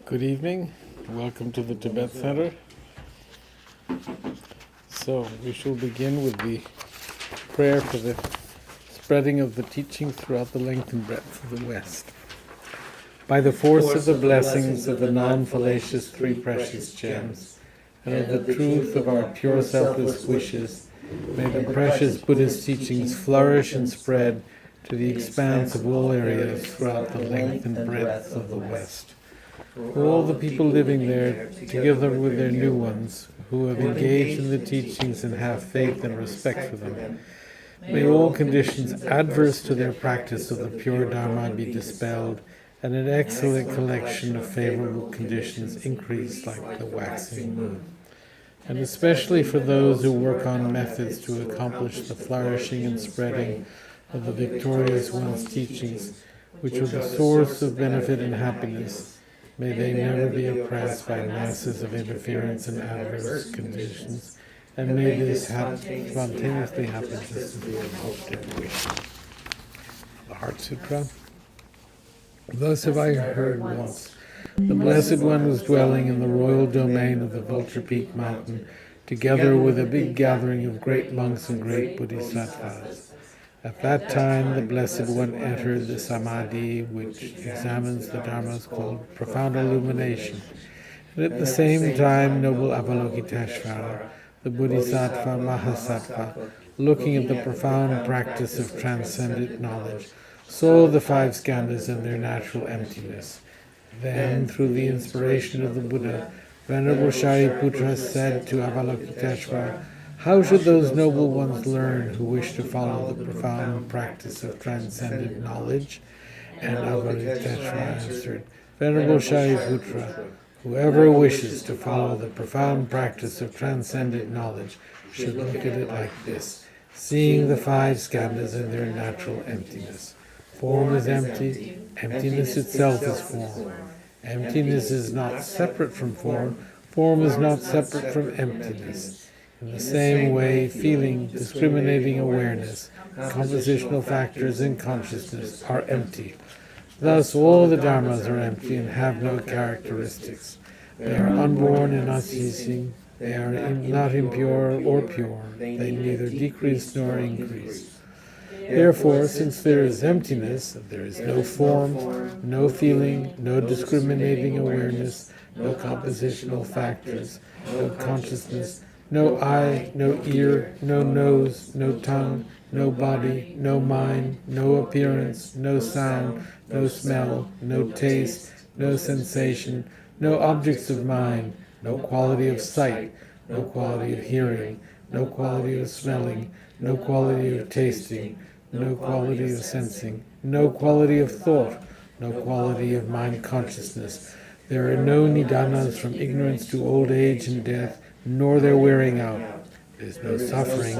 Good evening. Welcome to the Tibet Center. So we shall begin with the prayer for the spreading of the teaching throughout the length and breadth of the West. By the force of the blessings of the non-fallacious three precious gems, and of the truth of our pure selfless wishes, may the precious Buddhist teachings flourish and spread to the expanse of all areas throughout the length and breadth of the West. For all the people living there, together with their new ones, who have engaged in the teachings and have faith and respect for them, may all conditions adverse to their practice of the pure Dharma be dispelled, and an excellent collection of favorable conditions increase like the waxing moon. And especially for those who work on methods to accomplish the flourishing and spreading of the victorious one's teachings, which are the source of benefit and happiness, may they never be oppressed by masses of interference and adverse conditions, and may this spontaneously happen just as we have hoped and wished. The Heart Sutra. Thus have I heard once. The Blessed One was dwelling in the royal domain of the Vulture Peak Mountain, together with a big gathering of great monks and great bodhisattvas. At that time, the Blessed One entered the Samadhi, which examines the Dharmas, called profound illumination. And at the same time, noble Avalokiteshvara, the Bodhisattva Mahasattva, looking at the profound practice of transcendent knowledge, saw the five skandhas in their natural emptiness. Then, through the inspiration of the Buddha, Venerable Shariputra said to Avalokiteshvara, "How should those noble ones learn who wish to follow the profound practice of transcendent knowledge?" And Avalokiteshvara answered, "Venerable Shariputra, whoever wishes to follow the profound practice of transcendent knowledge should look at it like this, seeing the five skandhas in their natural emptiness. Form is empty, emptiness itself is form. Emptiness is not separate from form, form is not separate from emptiness. In the same way, feeling, discriminating awareness, compositional factors in consciousness are empty. Thus all the Dharmas are empty and have no characteristics. They are unborn and unceasing, they are not impure or pure, they neither decrease nor increase. Therefore, since there is emptiness, there is no form, no feeling, no discriminating awareness, no compositional factors, no consciousness, no eye, no ear, no nose, no tongue, no body, no mind, no appearance, no sound, no smell, no taste, no sensation, no objects of mind, no quality of sight, no quality of hearing, no quality of smelling, no quality of tasting, no quality of sensing, no quality of thought, no quality of mind consciousness. There are no nidanas from ignorance to old age and death, nor their wearing out. There is no suffering,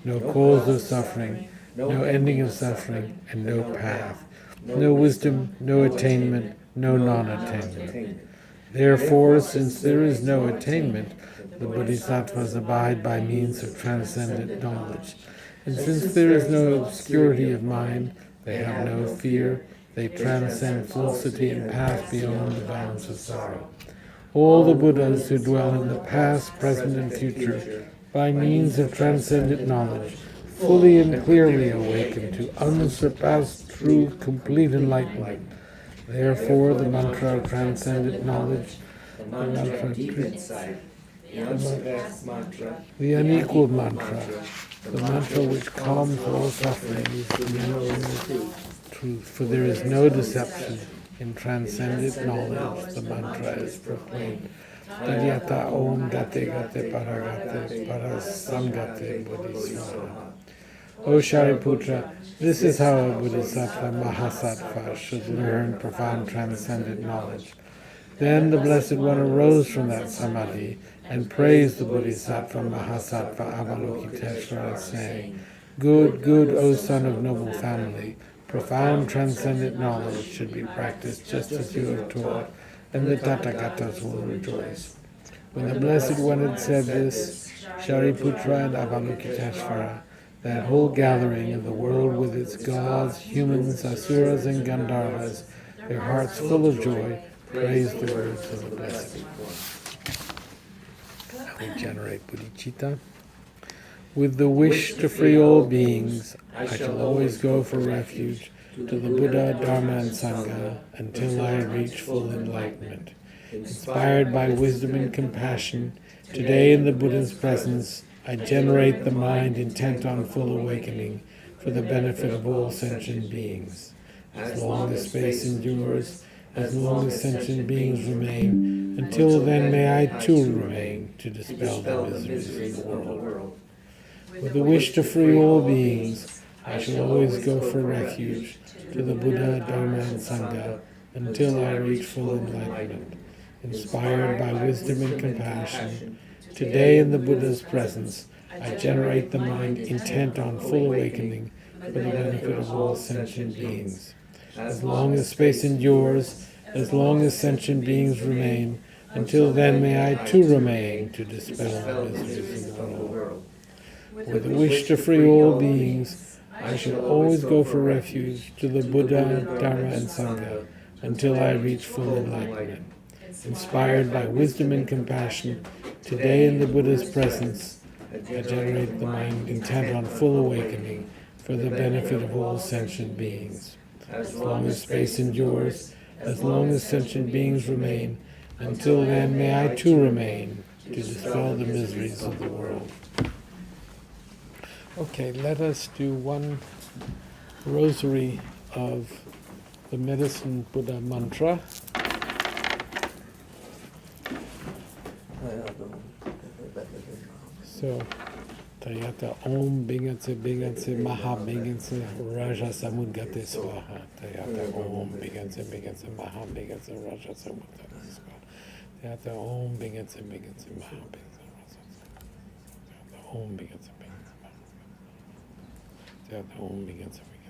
no cause of suffering, no ending of suffering, and no path. No wisdom, no attainment, no non-attainment. Therefore, since there is no attainment, the bodhisattvas abide by means of transcendent knowledge. And since there is no obscurity of mind, they have no fear, they transcend falsity and pass beyond the bounds of sorrow. All the Buddhas who dwell in the past, present, and future, by means of transcendent knowledge, fully and clearly awaken to unsurpassed, true, complete enlightenment. Therefore, the mantra of transcendent knowledge, the unequaled mantra, the mantra which calms all suffering, is the truth. For there is no deception in transcendent knowledge. The mantra is proclaimed. Tadyata om gate gate paragate parasamgate bodhisvara. O Shariputra, this is how a bodhisattva mahasattva should learn profound transcendent knowledge. Then the Blessed One arose from that samadhi and praised the bodhisattva mahasattva Avalokiteshvara, saying, "Good, good, O son of noble family, profound transcendent knowledge should be practiced just as you have taught, and the Tathagatas will rejoice." When the Blessed One had said this, Shariputra and Avalokiteshvara that whole gathering of the world with its gods, humans, asuras, and Gandharvas, their hearts full of joy, praise the words of the Blessed One. Now we generate bodhicitta. With the wish to free all beings, I shall always go for refuge to the Buddha, Dharma, and Sangha until I reach full enlightenment. Inspired by wisdom and compassion, today in the Buddha's presence, I generate the mind intent on full awakening for the benefit of all sentient beings. As long as space endures, as long as sentient beings remain, until then may I too remain to dispel the miseries of the world. With the wish to free all beings, I shall always go for refuge to the Buddha, Dharma, and Sangha until I reach full enlightenment. Inspired by wisdom and compassion, today in the Buddha's presence, I generate the mind intent on full awakening for the benefit of all sentient beings. As long as space endures, as long as sentient beings remain, until then may I too remain to dispel the miseries of the world. With the wish to free all beings, I shall always go for refuge to the Buddha, Dharma, and Sangha until I reach full enlightenment. Inspired by wisdom and compassion, today in the Buddha's presence, I generate the mind intent on full awakening for the benefit of all sentient beings. As long as space endures, as long as sentient beings remain, until then may I too remain to dispel the miseries of the world. Okay, let us do one rosary of the Medicine Buddha mantra. So, Tayata Om Bingatse Maha Bingatse Raja Samudgate Swaha. Tayata Om Bingatse Maha Bingatse Raja Samudgate Swaha. Tayata Om Bingatse Maha Bingatse Raja Samudgate. Om Bingatse Maha. Tayata Om Bingatse Maha.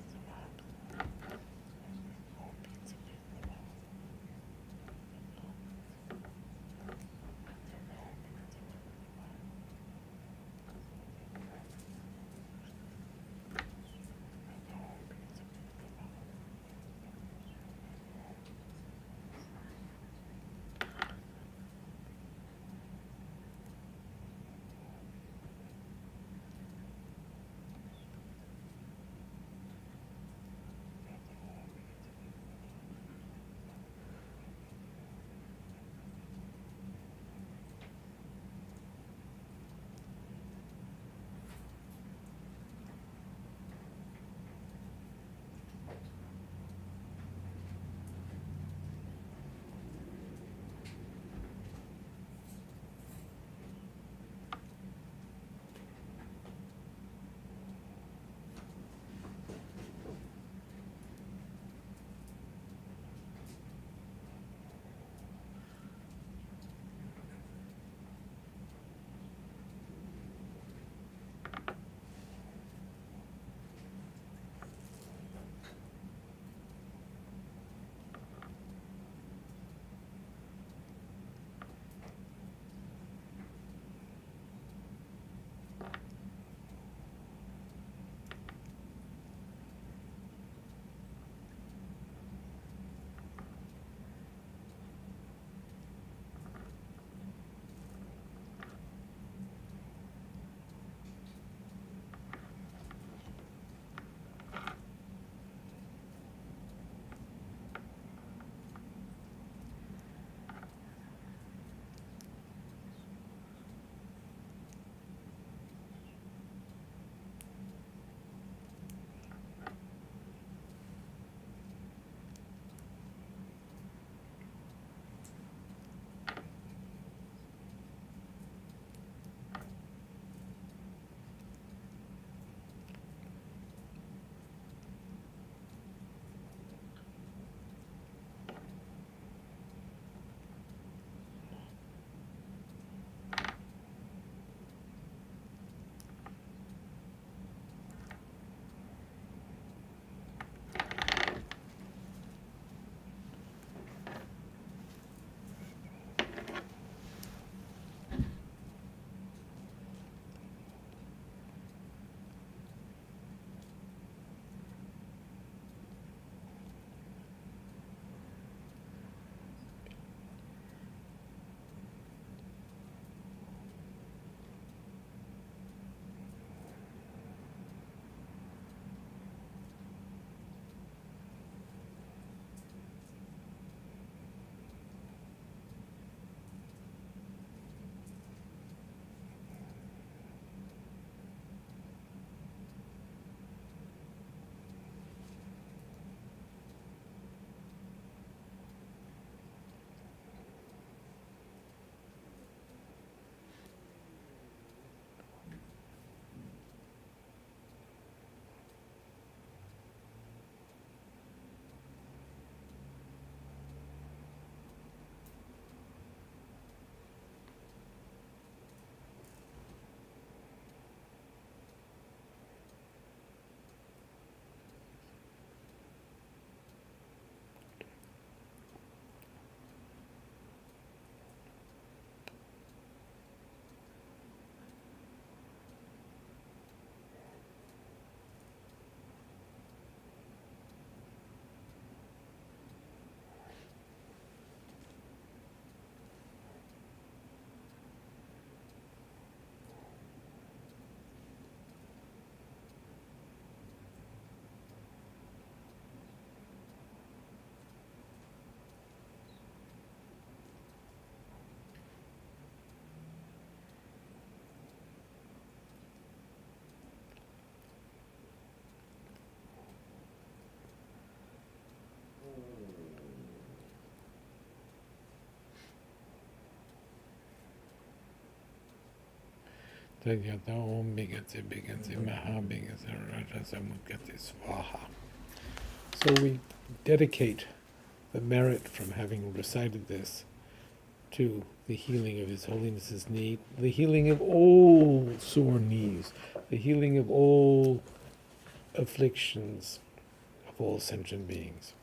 Tagyata Om Bhigati Bhigati Maha Bhigati Raja Samukati Swaha. So we dedicate the merit from having recited this to the healing of His Holiness's knee, the healing of all sore knees, the healing of all afflictions of all sentient beings.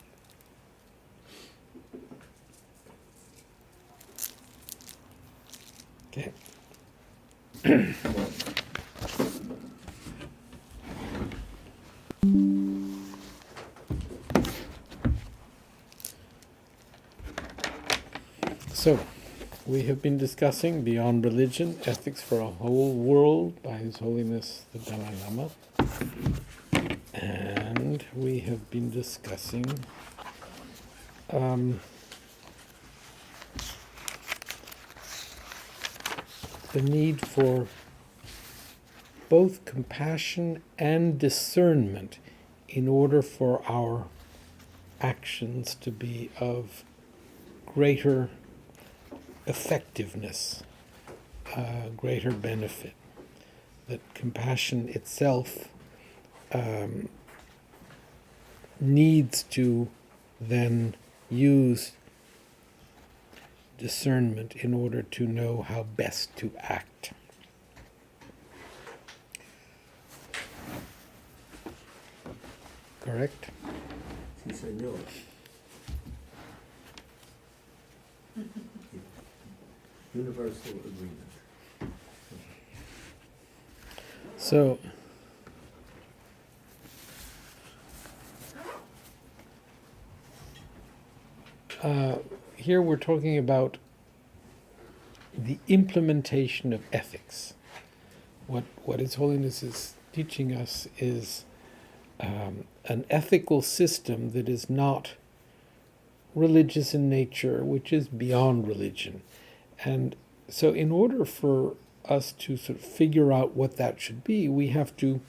Okay. So, we have been discussing Beyond Religion, Ethics for a Whole World by His Holiness the Dalai Lama. And we have been discussing the need for both compassion and discernment in order for our actions to be of greater effectiveness, greater benefit. That compassion itself needs to then use discernment in order to know how best to act. Correct? Sí, señor. Universal agreement. So, here we're talking about the implementation of ethics. What His Holiness is teaching us is an ethical system that is not religious in nature, which is beyond religion. And so in order for us to sort of figure out what that should be, we have to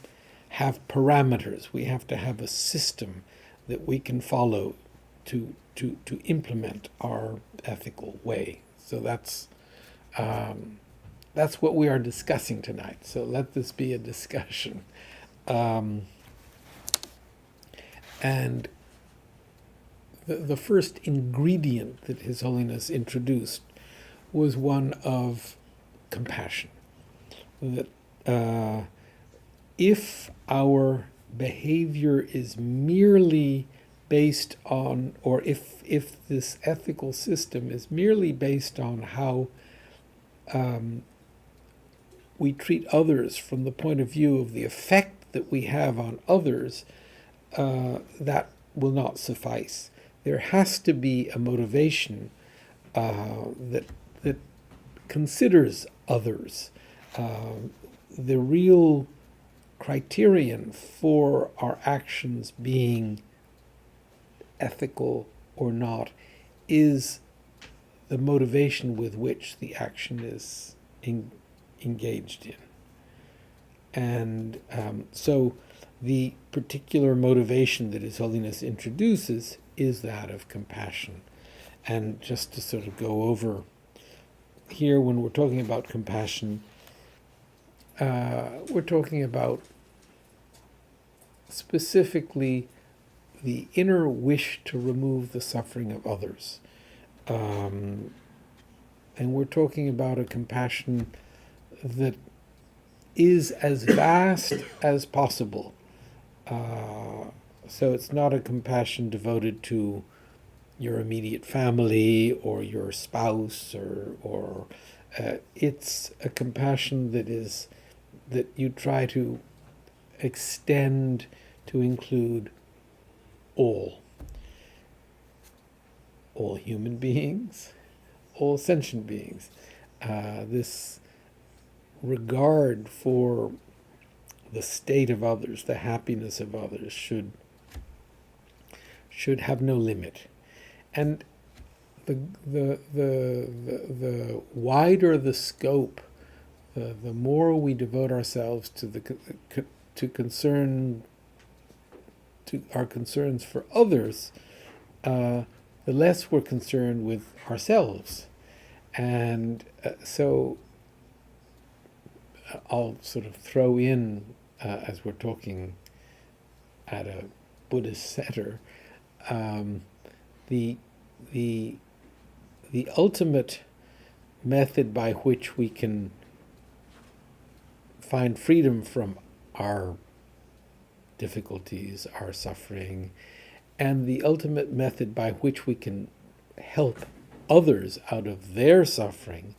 have parameters. We have to have a system that we can follow to implement our ethical way. So that's what we are discussing tonight. So let this be a discussion. And the first ingredient that His Holiness introduced was one of compassion. That if our behavior is merely based on, or if this ethical system is merely based on how we treat others from the point of view of the effect that we have on others, that will not suffice. There has to be a motivation that considers others. The real criterion for our actions being ethical or not is the motivation with which the action is engaged in. And so the particular motivation that His Holiness introduces is that of compassion. And just to sort of go over here, when we're talking about compassion, we're talking about specifically the inner wish to remove the suffering of others. And we're talking about a compassion that is as vast as possible. So it's not a compassion devoted to your immediate family or your spouse, or it's a compassion that you try to extend to include all human beings, all sentient beings. This regard for the state of others, the happiness of others, should have no limit. And the wider the scope, the more we devote ourselves to our concerns for others, the less we're concerned with ourselves. And so I'll sort of throw in, as we're talking at a Buddhist center, the the ultimate method by which we can find freedom from our difficulties, our suffering, and the ultimate method by which we can help others out of their suffering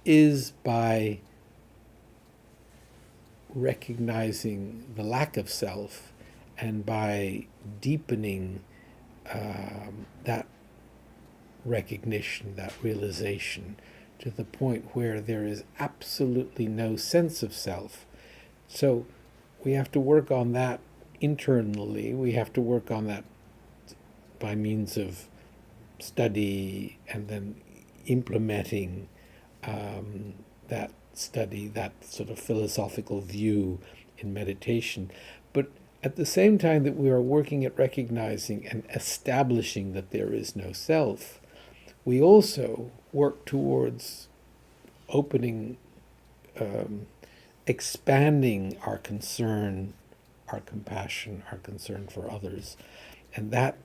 is by recognizing the lack of self and by deepening that recognition, that realization, to the point where there is absolutely no sense of self. So we have to work on that internally. We have to work on that by means of study and then implementing that study, that sort of philosophical view in meditation. But at the same time that we are working at recognizing and establishing that there is no self, we also work towards opening, expanding our concern, our compassion, our concern for others. And that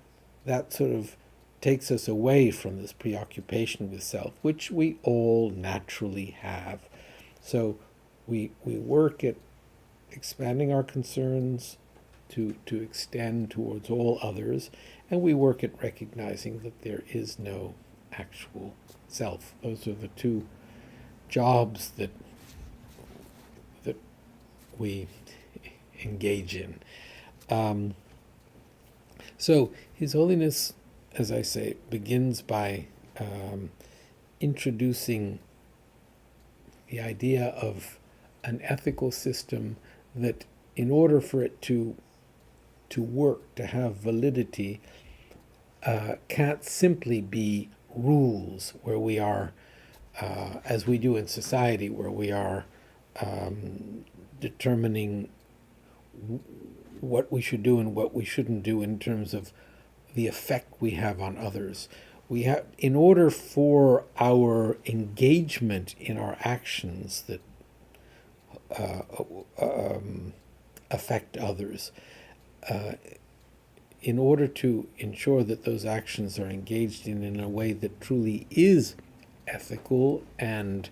sort of takes us away from this preoccupation with self, which we all naturally have. So we work at expanding our concerns to extend towards all others, and we work at recognizing that there is no actual self. Those are the two jobs that we engage in. So His Holiness, as I say, begins by introducing the idea of an ethical system that, in order for it to work, to have validity, can't simply be rules where we are, as we do in society, where we are determining what we should do and what we shouldn't do in terms of the effect we have on others. We have, in order for our engagement in our actions that affect others, in order to ensure that those actions are engaged in a way that truly is ethical and,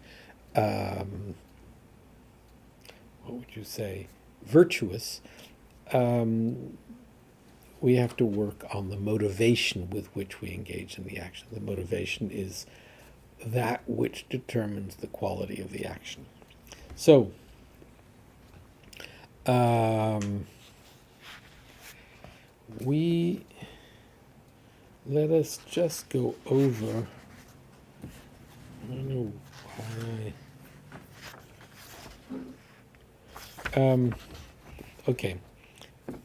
what would you say, virtuous, we have to work on the motivation with which we engage in the action. The motivation is that which determines the quality of the action. So, let us just go over, I don't know why. Okay,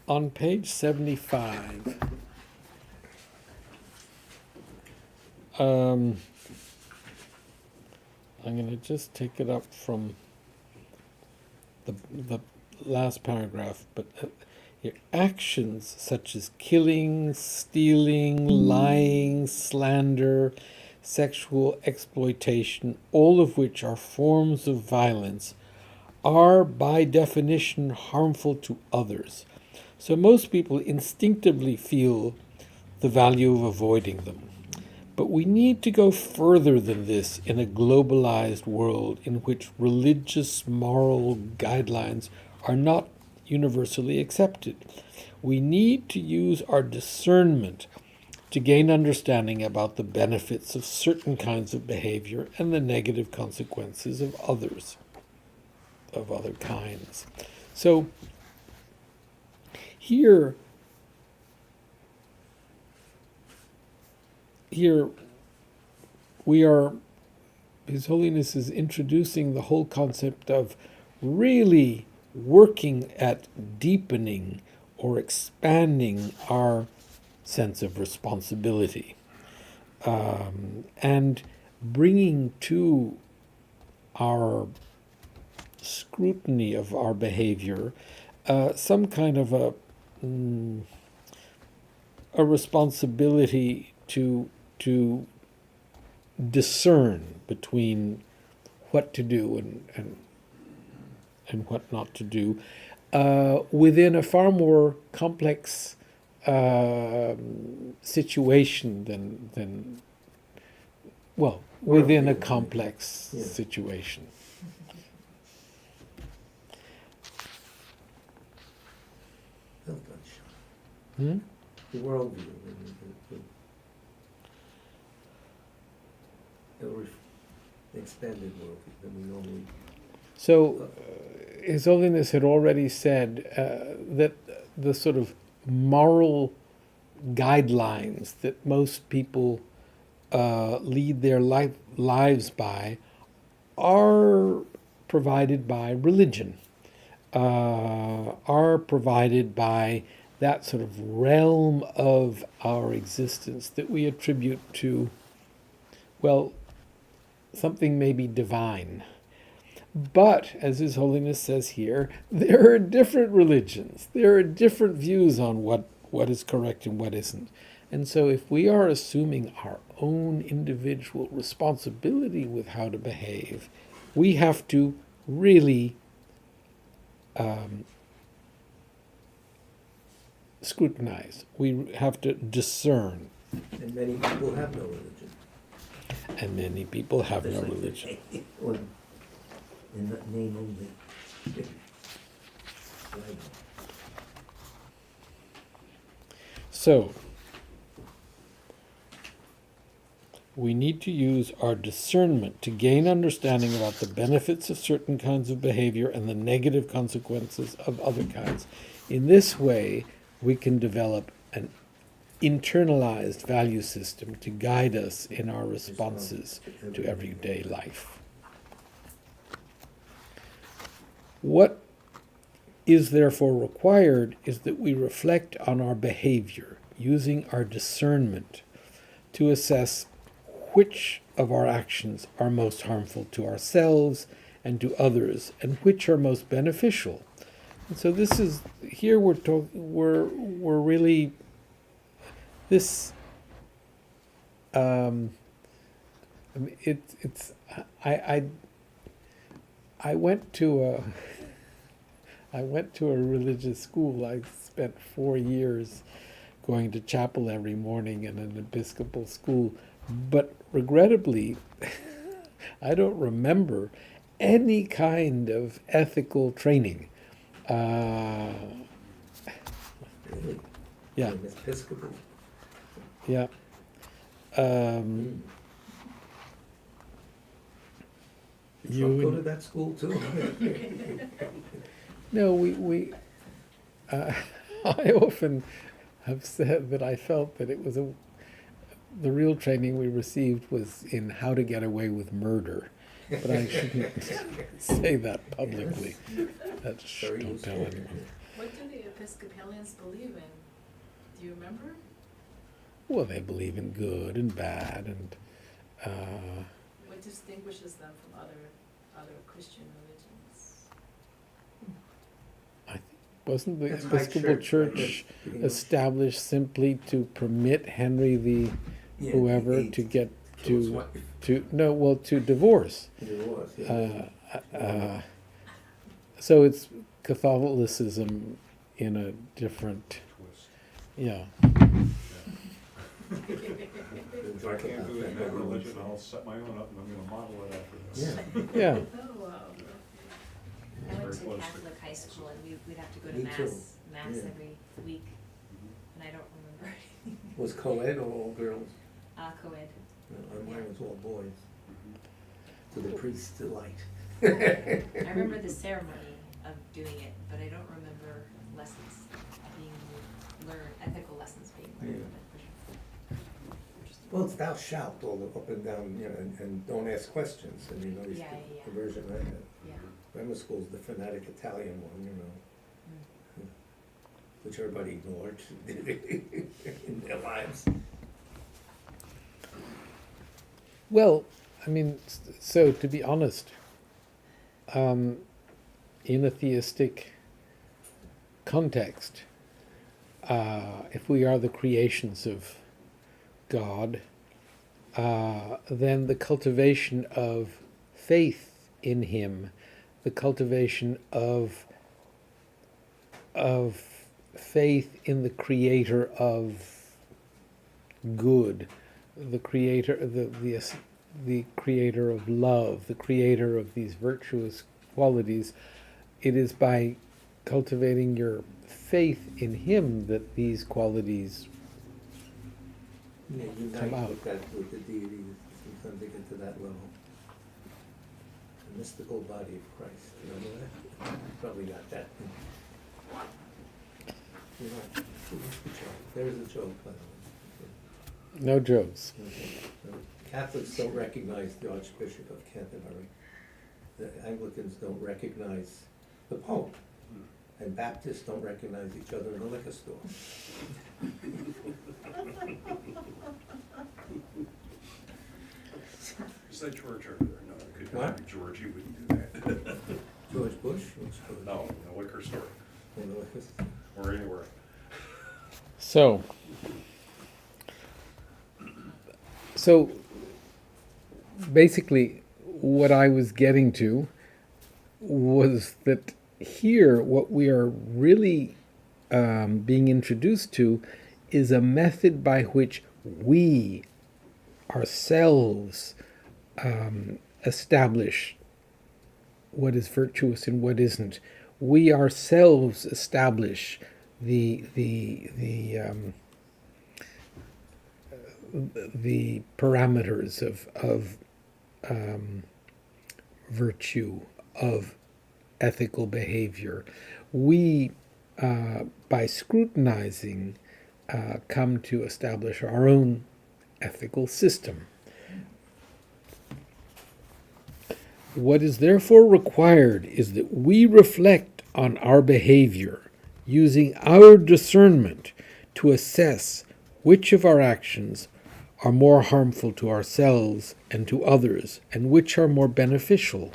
on page 75, I'm going to just take it up from the last paragraph, but actions such as killing, stealing, lying, slander, sexual exploitation, all of which are forms of violence, are by definition harmful to others. So most people instinctively feel the value of avoiding them. But we need to go further than this in a globalized world in which religious moral guidelines are not universally accepted. We need to use our discernment to gain understanding about the benefits of certain kinds of behavior and the negative consequences of others, of other kinds. So here we are, His Holiness is introducing the whole concept of really working at deepening or expanding our sense of responsibility, and bringing to our scrutiny of our behavior some kind of a responsibility to discern between what to do and and what not to do, within a far more complex situation than well, within a complex situation. Well done, Sean. The worldview, the expanded worldview that we normally. So, His Holiness had already said that the sort of moral guidelines that most people lead their lives by are provided by religion, are provided by that sort of realm of our existence that we attribute to, well, something maybe divine. But, as His Holiness says here, there are different religions. There are different views on what is correct and what isn't. And so if we are assuming our own individual responsibility with how to behave, we have to really scrutinize. We have to discern. And many people have no religion. And many people have no religion. Or in that name only. So, we need to use our discernment to gain understanding about the benefits of certain kinds of behavior and the negative consequences of other kinds. In this way, we can develop an internalized value system to guide us in our responses to everyday life. What is therefore required is that we reflect on our behavior, using our discernment to assess which of our actions are most harmful to ourselves and to others, and which are most beneficial. And so this is here we're really this. I mean, it's I went to a religious school. I spent 4 years going to chapel every morning in an Episcopal school. But regrettably, I don't remember any kind of ethical training. Really? Yeah. Episcopal? Yeah. You go to that school too? No, we I often have said that I felt that it was the real training we received was in how to get away with murder. But I shouldn't say that publicly. Don't tell anyone. What do the Episcopalians believe in? Do you remember? Well, they believe in good and bad, and What distinguishes them from other Christian religions? I think wasn't the That's high Episcopal church, Church established simply to permit Henry the whoever to get to divorce. Divorce, yeah. So it's Catholicism in a different, yeah. If I can't do it in that religion, I'll set my own up and I'm gonna model it after this. Yeah. Oh, wow. I went Very to close to- Catholic high school and we'd have to go to Me mass too. Yeah. every week, and I don't remember. Was co-ed or all girls? Co-ed. Mine was all boys. To the priest's delight. I remember the ceremony of doing it, but I don't remember lessons being learned, ethical lessons being learned. Well, it's thou shalt all up and down, and don't ask questions, and at least Yeah. the version I had. Yeah. Grammar school's the phonetic Italian one, which everybody ignored in their lives. Well, I mean, so to be honest, in a theistic context, if we are the creations of God, then the cultivation of faith in Him the cultivation of faith in the creator of good, the creator, the creator of love, the creator of these virtuous qualities. It is by cultivating your faith in him that these qualities Yeah, unite come out. with that, with the deity, sometimes they get to that level. The mystical body of Christ, you know that? You probably got that. You know, there is a joke, by the way. No jokes. Okay. Catholics don't recognize the Archbishop of Canterbury. The Anglicans don't recognize the Pope. And Baptists don't recognize each other in the liquor store. Is that George over there? No, it could What? be George, he wouldn't do that. George Bush? Which George? No, in a liquor store, In the liquor store. or anywhere. So basically what I was getting to was that here what we are really being introduced to is a method by which we ourselves establish what is virtuous and what isn't. We ourselves establish the parameters of virtue, of ethical behavior. We, by scrutinizing, come to establish our own ethical system. What is therefore required is that we reflect on our behavior using our discernment to assess which of our actions are more harmful to ourselves and to others, and which are more beneficial.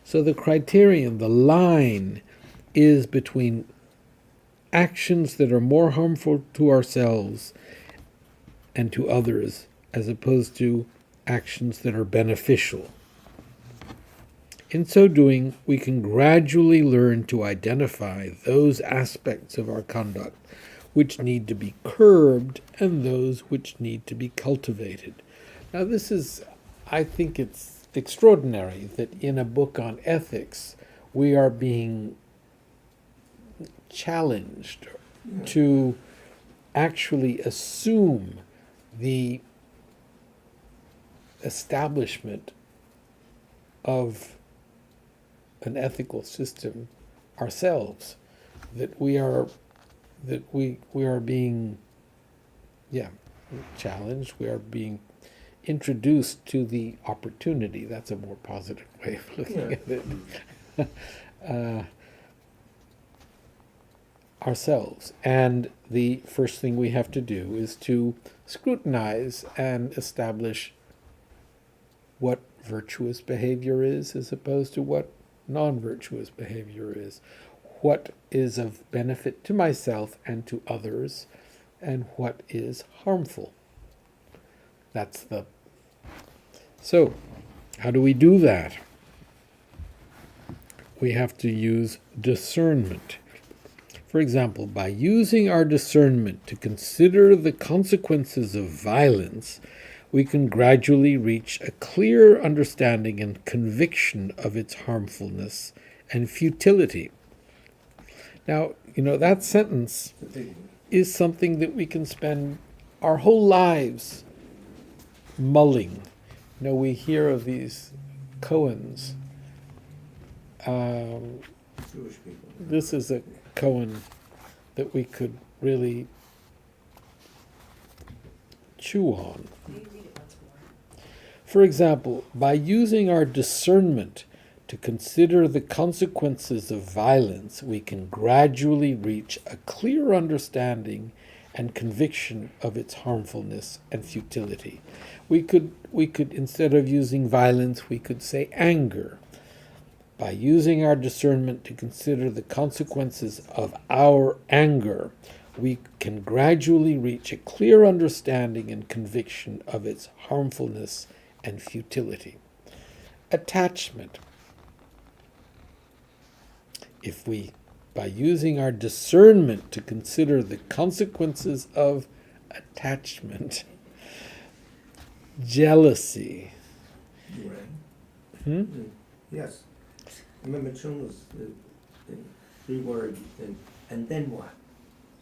So the criterion, the line, is between actions that are more harmful to ourselves and to others, as opposed to actions that are beneficial. In so doing, we can gradually learn to identify those aspects of our conduct which need to be curbed and those which need to be cultivated. Now this is, I think it's extraordinary that in a book on ethics we are being challenged to actually assume the establishment of an ethical system ourselves, that we are being challenged, we are being introduced to the opportunity. That's a more positive way of looking at it. Ourselves. And the first thing we have to do is to scrutinize and establish what virtuous behavior is as opposed to what non-virtuous behavior is, what is of benefit to myself and to others, and what is harmful. So how do we do that? We have to use discernment. For example, by using our discernment to consider the consequences of violence, we can gradually reach a clear understanding and conviction of its harmfulness and futility. Now, that sentence is something that we can spend our whole lives mulling. We hear of these koans. Jewish people. This is a koan that we could really chew on. Can you read it once more? For example, by using our discernment to consider the consequences of violence, we can gradually reach a clear understanding and conviction of its harmfulness and futility. We could, instead of using violence, we could say anger. By using our discernment to consider the consequences of our anger, we can gradually reach a clear understanding and conviction of its harmfulness and futility. Attachment. if we, by using our discernment to consider the consequences of attachment, jealousy. You right? Hmm? Yes. Remember Chun's three words, and then what?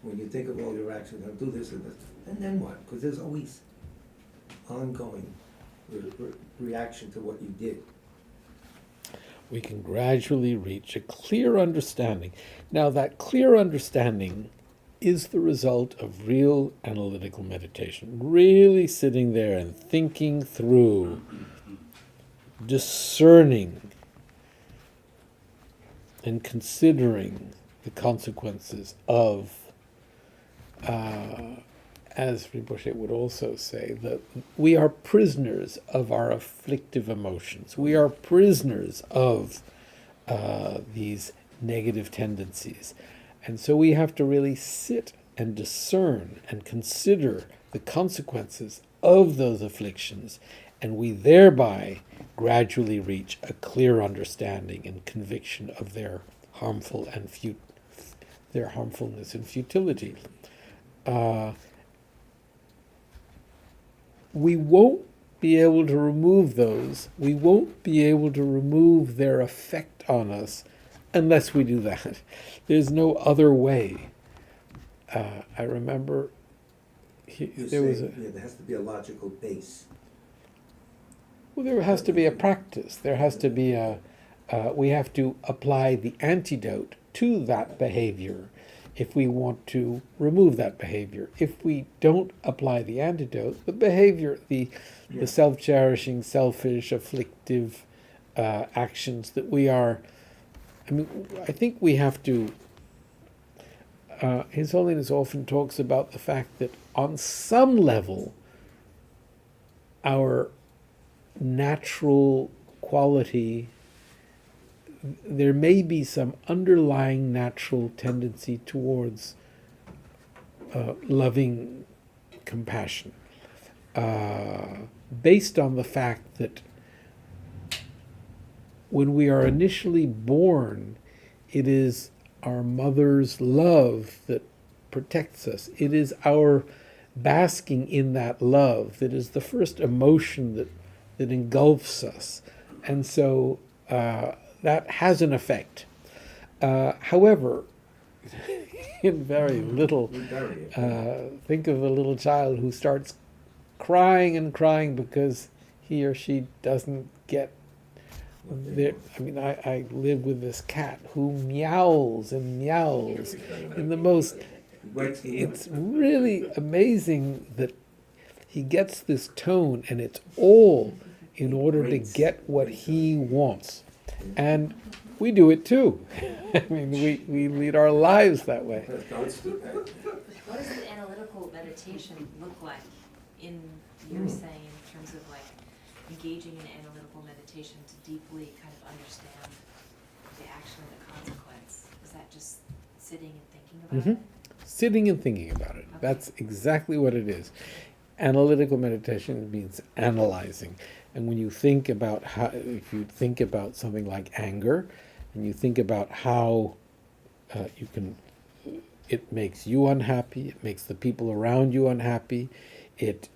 When you think of all your actions, I'll do this and this, and then what? Because there's always ongoing reaction to what you did. We can gradually reach a clear understanding. Now, that clear understanding is the result of real analytical meditation, really sitting there and thinking through, discerning, and considering the consequences of, as Rinpoche would also say, that we are prisoners of our afflictive emotions. We are prisoners of these negative tendencies. And so we have to really sit and discern and consider the consequences of those afflictions, and we thereby gradually reach a clear understanding and conviction of their harmful and their harmfulness and futility. We won't be able to remove those. We won't be able to remove their effect on us unless we do that. There's no other way. I remember there was there has to be a logical base. Well, there has to be a practice. There has to be we have to apply the antidote to that behavior if we want to remove that behavior. If we don't apply the antidote, the behavior, the self-cherishing, selfish, afflictive actions that we are, I think we have to, His Holiness often talks about the fact that on some level, our natural quality, there may be some underlying natural tendency towards loving compassion, based on the fact that when we are initially born, it is our mother's love that protects us. It is our basking in that love that is the first emotion that engulfs us. And so that has an effect. However, in very little, think of a little child who starts crying and crying because he or she doesn't get there. I live with this cat who meows and meows in the most, it's really amazing that he gets this tone, and it's all in order to get what he wants. And we do it too. We lead our lives that way. What does the analytical meditation look like in, you're saying, in terms of like engaging in analytical meditation to deeply kind of understand the action and the consequence? Is that just sitting and thinking about it? Sitting and thinking about it. Okay. That's exactly what it is. Analytical meditation means analyzing. And when you think about how, if you think about something like anger, and you think about how it makes you unhappy, it makes the people around you unhappy, it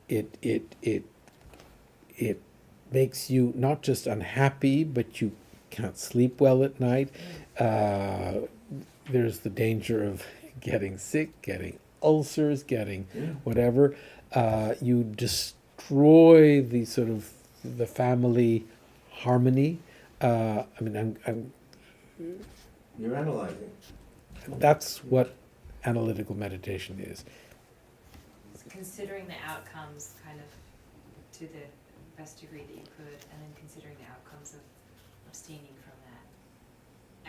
makes you not just unhappy, but you can't sleep well at night. There's the danger of getting sick, getting ulcers, getting whatever. You destroy the sort of the family harmony. You're analyzing. That's what analytical meditation is. Considering the outcomes kind of to the best degree that you could, and then considering the outcomes of abstaining from that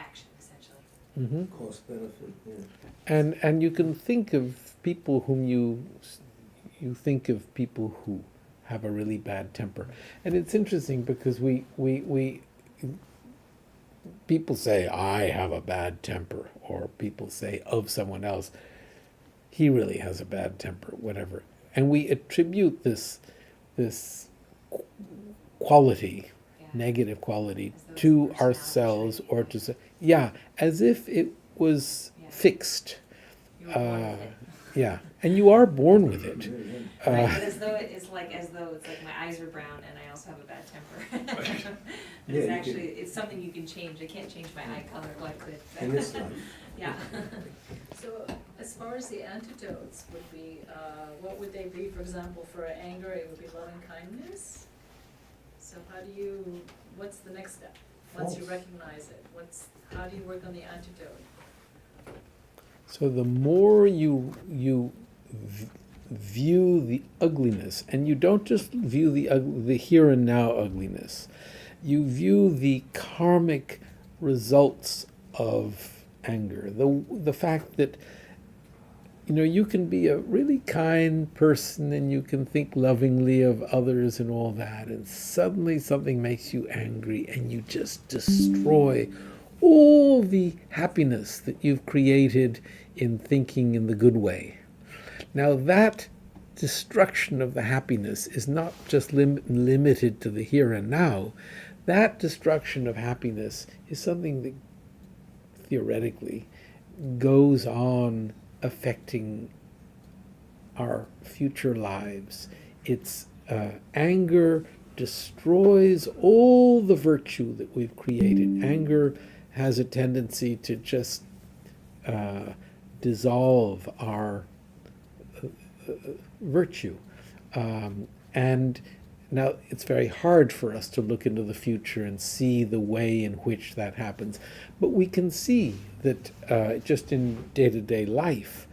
action, essentially. Cost benefit, yeah. And you can think of people whom you think of people who have a really bad temper. And it's interesting because we people say, I have a bad temper, or people say of someone else, he really has a bad temper, whatever. And we attribute this quality negative quality As though it's to a personality ourselves trait. or to yeah, as if it was Yeah. fixed. You were born with it. Yeah, and you are born with it. Right, but as though it's like my eyes are brown and I also have a bad temper. But Yeah, it's you actually, it's something you can change. I can't change my eye color like In this life. Yeah. So as far as the antidotes would be, what would they be? For example, for anger, it would be loving kindness. So what's the next step? Once you False. recognize it, how do you work on the antidote? So the more you view the ugliness, and you don't just view the here and now ugliness, you view the karmic results of anger. The fact that you can be a really kind person and you can think lovingly of others and all that, and suddenly something makes you angry and you just destroy all the happiness that you've created in thinking in the good way. Now that destruction of the happiness is not just limited to the here and now. That destruction of happiness is something that theoretically goes on affecting our future lives. It's anger destroys all the virtue that we've created. Anger has a tendency to just dissolve our virtue. And now it's very hard for us to look into the future and see the way in which that happens. But we can see that just in day-to-day life,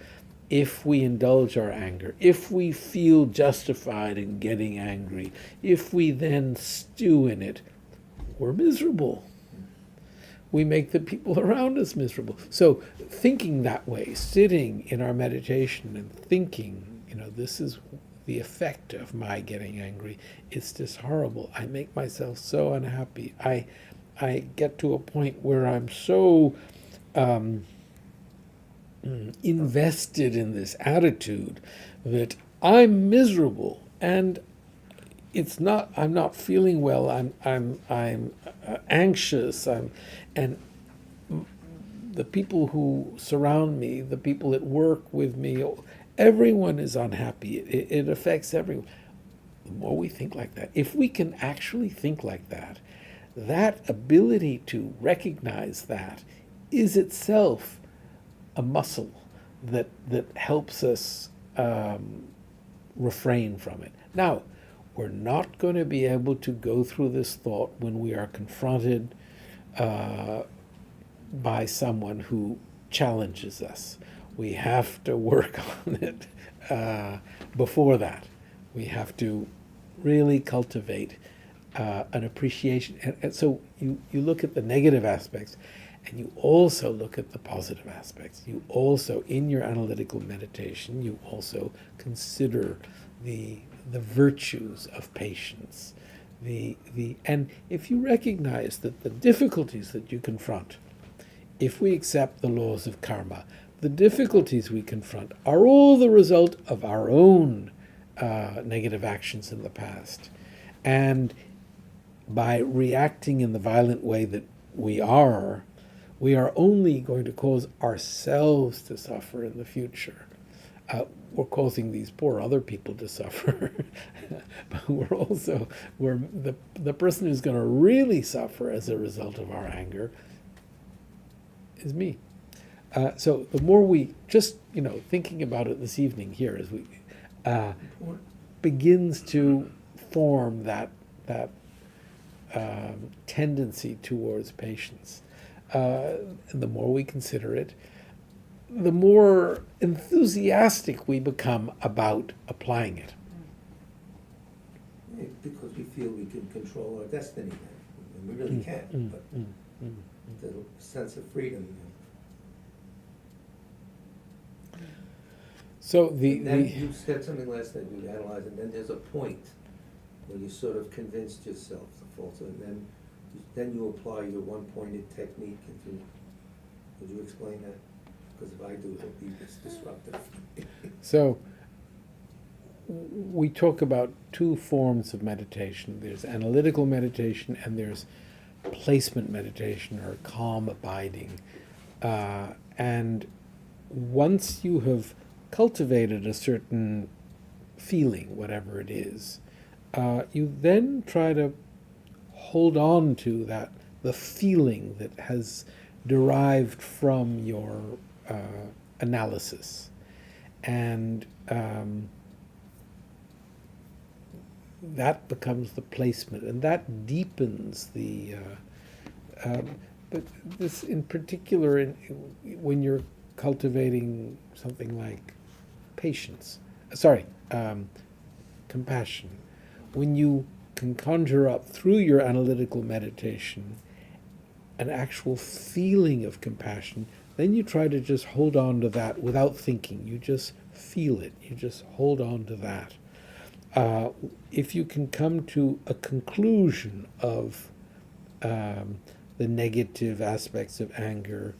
if we indulge our anger, if we feel justified in getting angry, if we then stew in it, we're miserable. We make the people around us miserable. So thinking that way, sitting in our meditation and thinking, this is the effect of my getting angry. It's just horrible. I make myself so unhappy. I get to a point where I'm so invested in this attitude that I'm miserable, and I'm not feeling well. I'm anxious. And the people who surround me, the people that work with me, everyone is unhappy. It affects everyone. The more we think like that, if we can actually think like that, that ability to recognize that is itself a muscle that helps us refrain from it. Now, we're not going to be able to go through this thought when we are confronted by someone who challenges us. We have to work on it before that. We have to really cultivate an appreciation. And so you look at the negative aspects, and you also look at the positive aspects. You also, in your analytical meditation, you also consider the virtues of patience. And if you recognize that the difficulties that you confront, if we accept the laws of karma, the difficulties we confront are all the result of our own negative actions in the past. And by reacting in the violent way that we are only going to cause ourselves to suffer in the future. We're causing these poor other people to suffer. But we're the person who's going to really suffer as a result of our anger is me. So the more we just, thinking about it this evening here as we begins to form that tendency towards patience. The more we consider it, the more enthusiastic we become about applying it. Because we feel we can control our destiny then, and we really can't, but the sense of freedom. So Then you said something last night, you analyzed, and then there's a point where you sort of convinced yourself the fault, and then you apply your one-pointed technique. Would you explain that? Because if I do, it'll be disruptive. So we talk about two forms of meditation. There's analytical meditation and there's placement meditation or calm abiding. And once you have cultivated a certain feeling, whatever it is, you then try to hold on to that, the feeling that has derived from your analysis. And that becomes the placement, and that deepens the. But this, in particular, when you're cultivating something like patience, compassion, when you can conjure up through your analytical meditation an actual feeling of compassion, then you try to just hold on to that without thinking. You just feel it. You just hold on to that. If you can come to a conclusion of the negative aspects of anger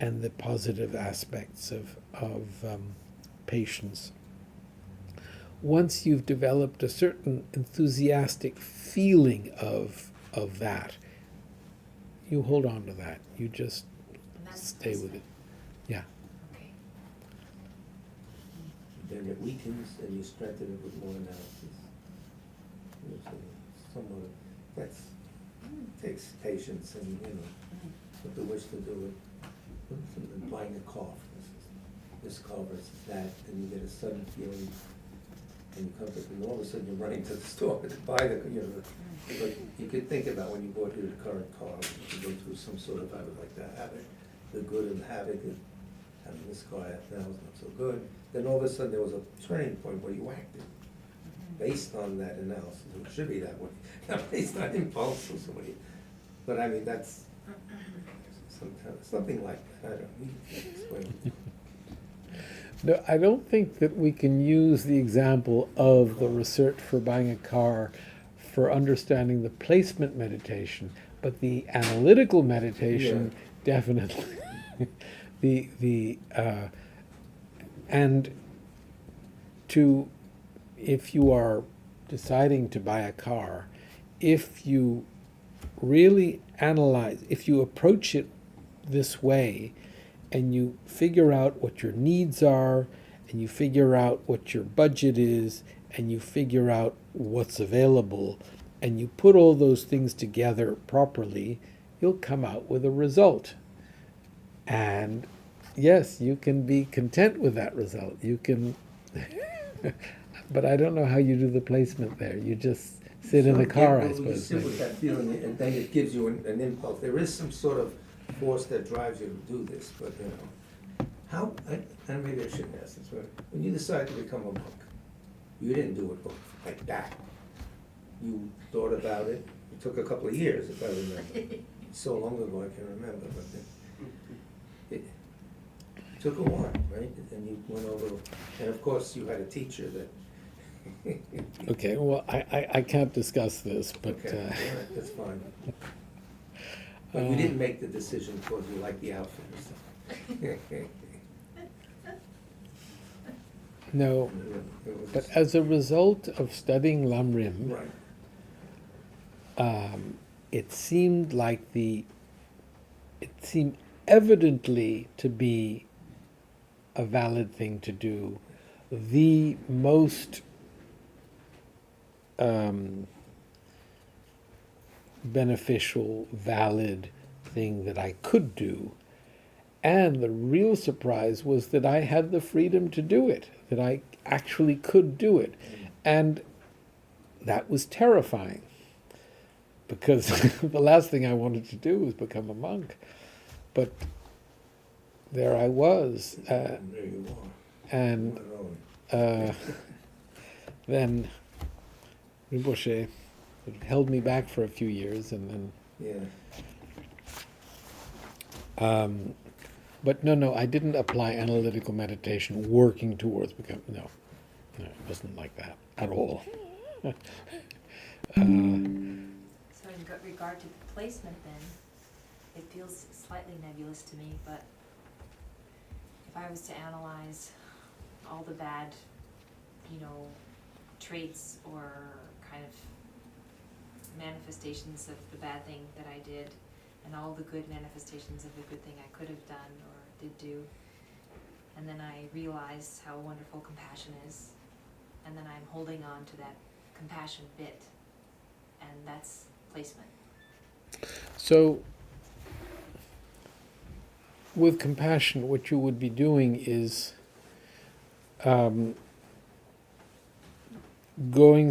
and the positive aspects of patience, once you've developed a certain enthusiastic feeling of that, you hold on to that. You just And that's stay with it. Yeah. Okay. Then it weakens and you strengthen it with more analysis. It's somewhat, that's, takes patience and, with the wish to do it. Something buying a car, for instance. This car versus that, and you get a sudden feeling, and you come to, and all of a sudden you're running to the store to buy the, but you could think about when you bought your current car, you go through some sort of habit like that, habit, the good and the habit, and having this car now is not so good. Then all of a sudden there was a turning point where you acted based on that analysis. It should be that way, not based on impulse or somebody. But I mean, that's sometimes something like that. I don't know. You can explain. No, I don't think that we can use the example of the research for buying a car for understanding the placement meditation, but the analytical meditation definitely. And if you are deciding to buy a car, if you really analyze, if you approach it this way, and you figure out what your needs are, and you figure out what your budget is, and you figure out what's available, and you put all those things together properly, you'll come out with a result. And yes, you can be content with that result. You can, but I don't know how you do the placement there. You just sit in the car, I You suppose. sit with that feeling, and then it gives you an impulse. There is some sort of force that drives you to do this, but how, and maybe I shouldn't ask this, but when you decided to become a monk, you didn't do it like that. You thought about it. It took a couple of years, if I remember. So long ago, I can remember, but it took a while, right? And you went over, and of course, you had a teacher that. Okay, well, I can't discuss this, but Okay, all right, that's fine. But you didn't make the decision because you liked the outfit or something. no. It was But just- as a result of studying Lamrim, Right. it seemed evidently to be a valid thing to do. The most beneficial, valid thing that I could do. And the real surprise was that I had the freedom to do it, that I actually could do it. And that was terrifying, because the last thing I wanted to do was become a monk. But there I was. There you are. And Not alone. then Rinpoche held me back for a few years, and then. Yeah. But no, I didn't apply analytical meditation working towards becoming. No, it wasn't like that at all. So in regard to the placement then, it feels slightly nebulous to me, but if I was to analyze all the bad, traits or kind of manifestations of the bad thing that I did and all the good manifestations of the good thing I could have done or did do. And then I realized how wonderful compassion is. And then I'm holding on to that compassion bit. And that's placement. So, with compassion, what you would be doing is going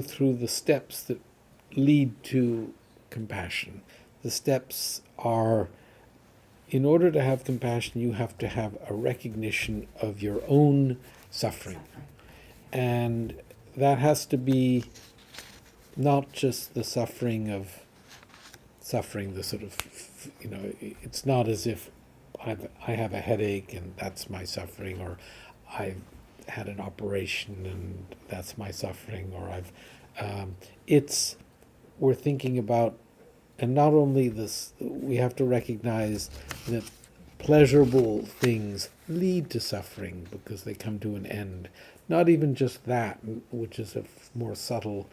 through the steps that lead to compassion. The steps are, in order to have compassion, you have to have a recognition of your own suffering. And that has to be not just the suffering of suffering, the sort of, it's not as if I have a headache and that's my suffering, or I've had an operation and that's my suffering, or we're thinking about, and not only this, we have to recognize that pleasurable things lead to suffering because they come to an end. Not even just that, which is a more subtle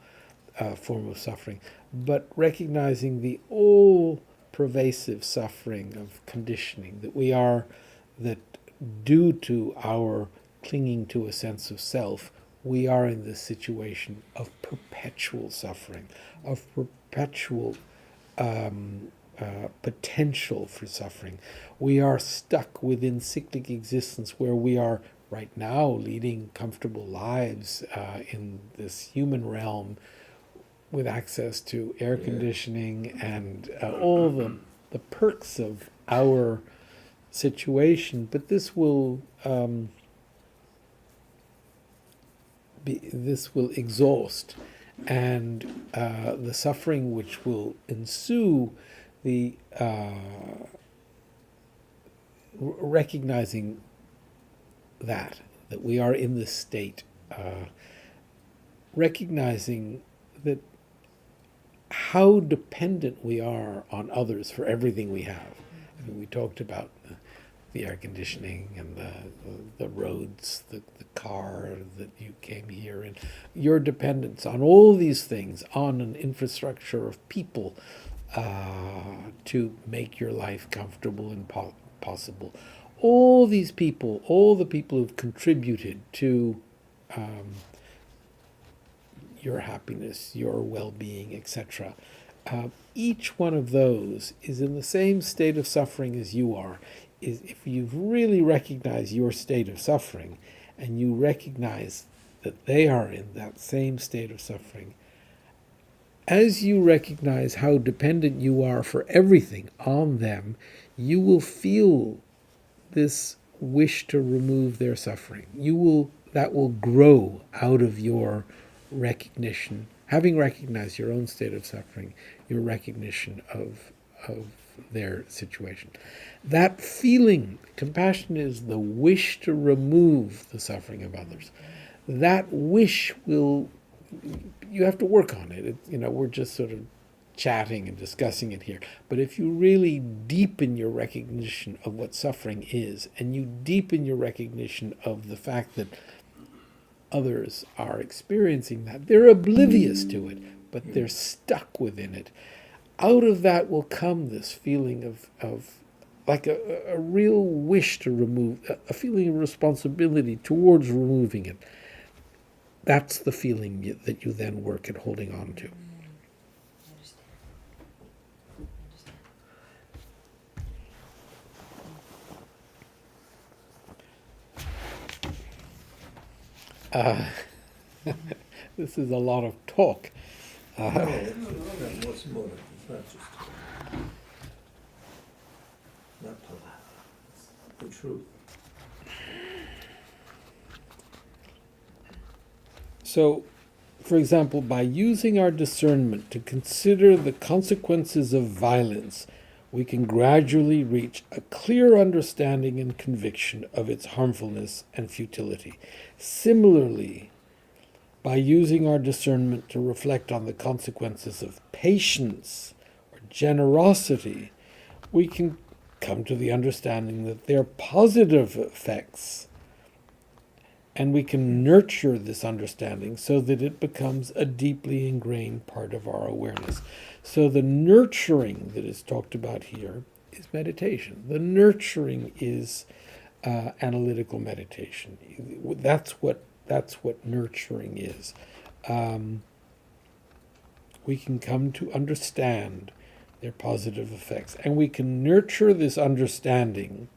form of suffering, but recognizing the all-pervasive suffering of conditioning that due to our clinging to a sense of self, we are in this situation of perpetual suffering, of perpetual potential for suffering. We are stuck within cyclic existence where we are right now leading comfortable lives in this human realm with access to air conditioning and all the perks of our situation. But this will exhaust, and the suffering which will ensue, the recognizing that we are in this state, recognizing that how dependent we are on others for everything we have. I mean, we talked about the air conditioning and the roads, the car that you came here in, your dependence on all these things, on an infrastructure of people to make your life comfortable and possible. All these people, all the people who've contributed to your happiness, your well-being, etc. Each one of those is in the same state of suffering as you are. If you really recognize your state of suffering, and you recognize that they are in that same state of suffering, as you recognize how dependent you are for everything on them, you will feel this wish to remove their suffering. That will grow out of your recognition, having recognized your own state of suffering, your recognition of their situation. That feeling, compassion is the wish to remove the suffering of others. That wish you have to work on it. We're just sort of chatting and discussing it here. But if you really deepen your recognition of what suffering is, and you deepen your recognition of the fact that others are experiencing that, they're oblivious to it, but they're stuck within it. Out of that will come this feeling of like a real wish to remove, a feeling of responsibility towards removing it. That's the feeling that you then work at holding on to. This is a lot of talk. No, it's not what's more, it's not just not polite, it's the truth. So, for example, by using our discernment to consider the consequences of violence, we can gradually reach a clear understanding and conviction of its harmfulness and futility. Similarly, by using our discernment to reflect on the consequences of patience or generosity, we can come to the understanding that their positive effects And we can nurture this understanding so that it becomes a deeply ingrained part of our awareness. So the nurturing that is talked about here is meditation. The nurturing is analytical meditation. That's what nurturing is. We can come to understand their positive effects, and we can nurture this understanding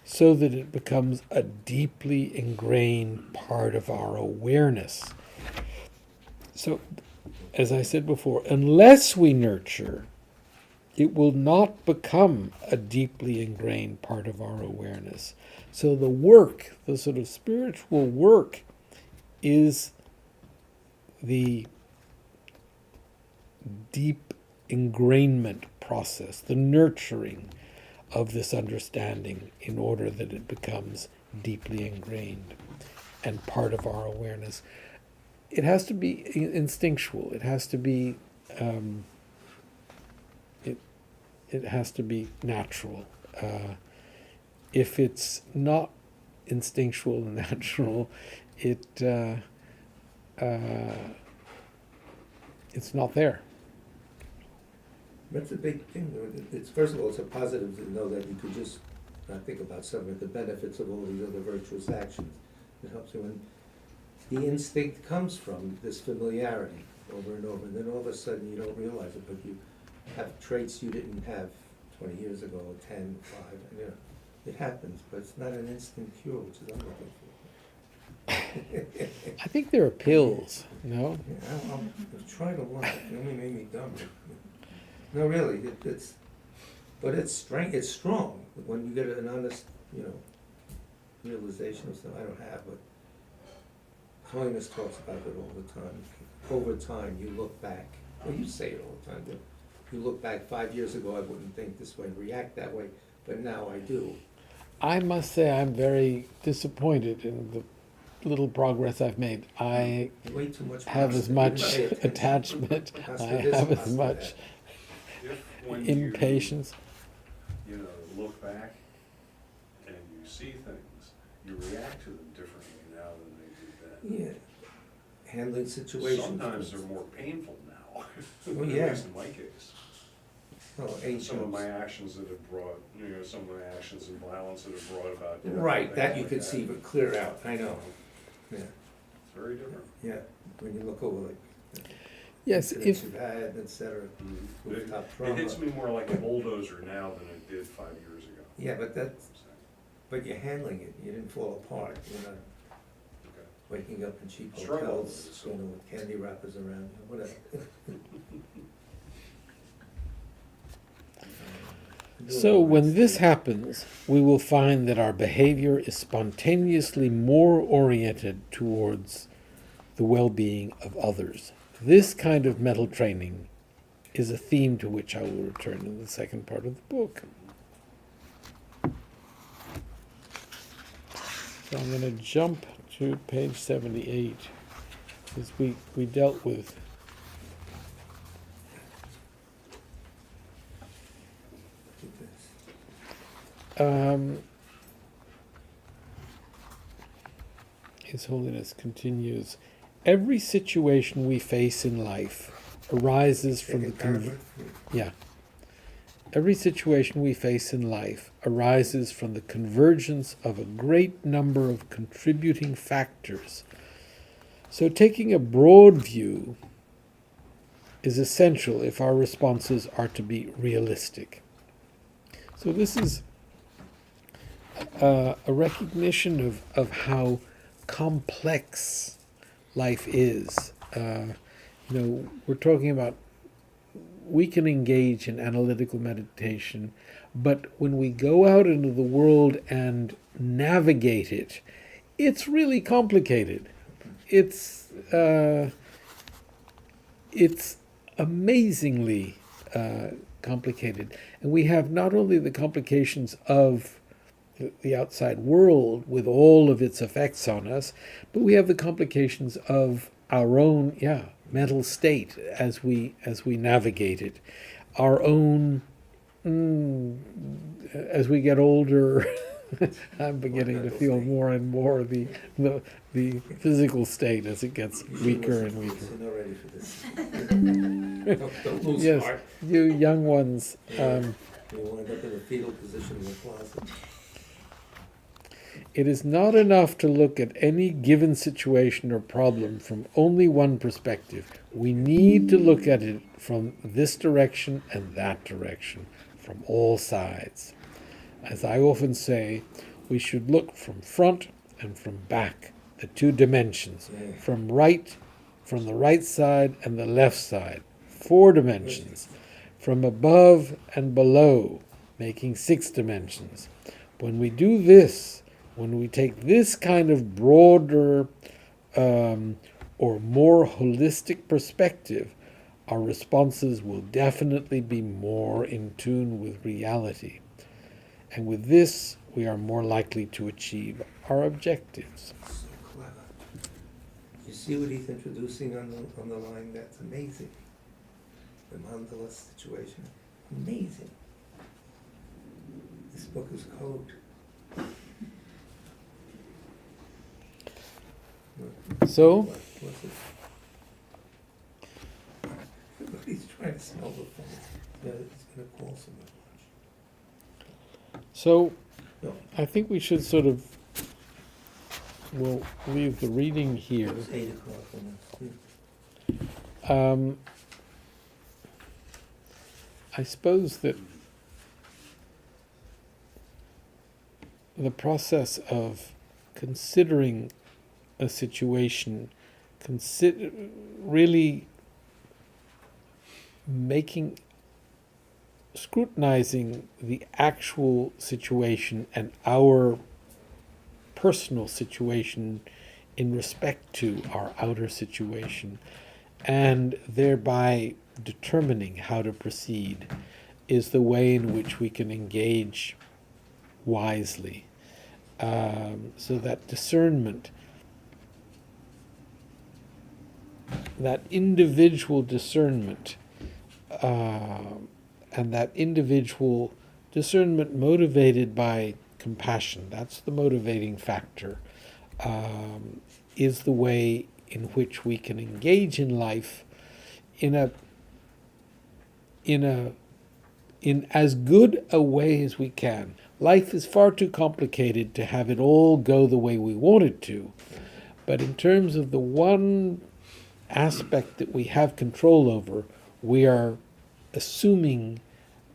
so that it becomes a deeply ingrained part of our awareness. So, as I said before, unless we nurture, it will not become a deeply ingrained part of our awareness. So the work, the sort of spiritual work, is the deep ingrainment process, the nurturing of this understanding in order that it becomes deeply ingrained and part of our awareness. It has to be instinctual. It has to be it has to be natural. If it's not instinctual and natural, it's not there. That's a big thing. It's, first of all, it's a positive to know that you could just not think about some of the benefits of all these other virtuous actions. It helps you. And the instinct comes from this familiarity over and over. And then all of a sudden you don't realize it, but you have traits you didn't have 20 years ago, 10, 5. You know, it happens, but it's not an instant cure, which is what I'm looking for. I think there are pills, no? Yeah, I've tried a lot. It only made me dumber. No, really, but it's strength. It's strong when you get an honest, realization of something I don't have. But Holiness talks about it all the time. Over time, you look back. Well, you say it all the time. But you look back 5 years ago, I wouldn't think this way, react that way, but now I do. I must say I'm very disappointed in the little progress I've made. I Way too much have as pasta. much Pay attention. attachment. Pasta I this, have as pasta much that. If when impatience. you look back and you see things, you react to them differently now than they did then. Yeah, handling situations. Sometimes they're more painful now, Oh, at yeah. least in my case. Oh, ancient. Some of my actions that have brought, some of my actions and violence that have brought about. Right, that you things could like see, but clear out, I know. Yeah, It's very different. yeah, when you look over like. Yes, incidents if you've had, et cetera. Rooftop It trauma. hits me more like a bulldozer now than it did 5 years ago. Yeah, but you're handling it, you didn't fall apart, you're not Okay. waking up in cheap Struggle hotels, with it, so. with candy wrappers around, whatever. so, when this happens, we will find that our behavior is spontaneously more oriented towards the well-being of others. This kind of mental training is a theme to which I will return in the second part of the book. So I'm going to jump to page 78, because we dealt with His Holiness continues, every situation we face in life arises from Every situation we face in life arises from the convergence of a great number of contributing factors. So taking a broad view is essential if our responses are to be realistic. So this is a recognition of how complex life is. We're talking about, we can engage in analytical meditation, but when we go out into the world and navigate it, it's really complicated. It's amazingly complicated. And we have not only the complications of the outside world with all of its effects on us, but we have the complications of our own, mental state as we navigate it. Our own, as we get older, I'm beginning to mental feel state. more and more the physical state as it gets You should weaker listen and to this. weaker. You're not ready for this. Don't lose Yes, heart. you young ones. You wind up in a fetal position in the closet. It is not enough to look at any given situation or problem from only one perspective. We need to look at it from this direction and that direction, from all sides. As I often say, we should look from front and from back, the two dimensions, Yeah. from the right side and the left side, 4 dimensions, from above and below, making 6 dimensions. When we do this, when we take this kind of broader or more holistic perspective, our responses will definitely be more in tune with reality. And with this, we are more likely to achieve our objectives. So clever. You see what he's introducing on the line? That's amazing. The mandala situation. Amazing. This book is code. So, What's it? He's trying to smell the phone. Yeah, he's gonna call someone. so No, I think we should sort of, we'll leave the reading here. it's 8 o'clock on us. I suppose that the process of considering a situation, really scrutinizing the actual situation and our personal situation in respect to our outer situation, and thereby determining how to proceed, is the way in which we can engage wisely. So that discernment, that individual discernment, and that individual discernment motivated by compassion, that's the motivating factor, is the way in which we can engage in life in as good a way as we can. Life is far too complicated to have it all go the way we want it to. But in terms of the one aspect that we have control over, we are assuming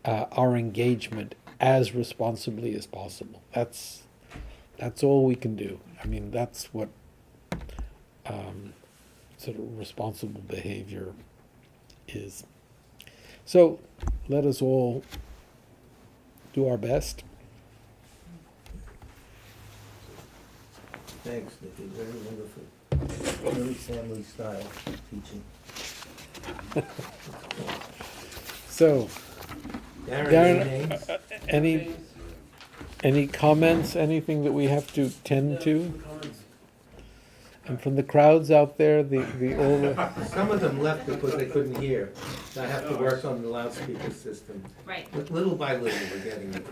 our engagement as responsibly as possible. That's all we can do. I mean, that's what sort of responsible behavior is. So let us all do our best. Thanks, Nikki, very wonderful. Very family style teaching. So, Darren, Darren, any comments, anything that we have to tend to? And from the crowds out there, all the some of them left because they couldn't hear. I have to work on the loudspeaker system. Right. But little by little, we're getting it,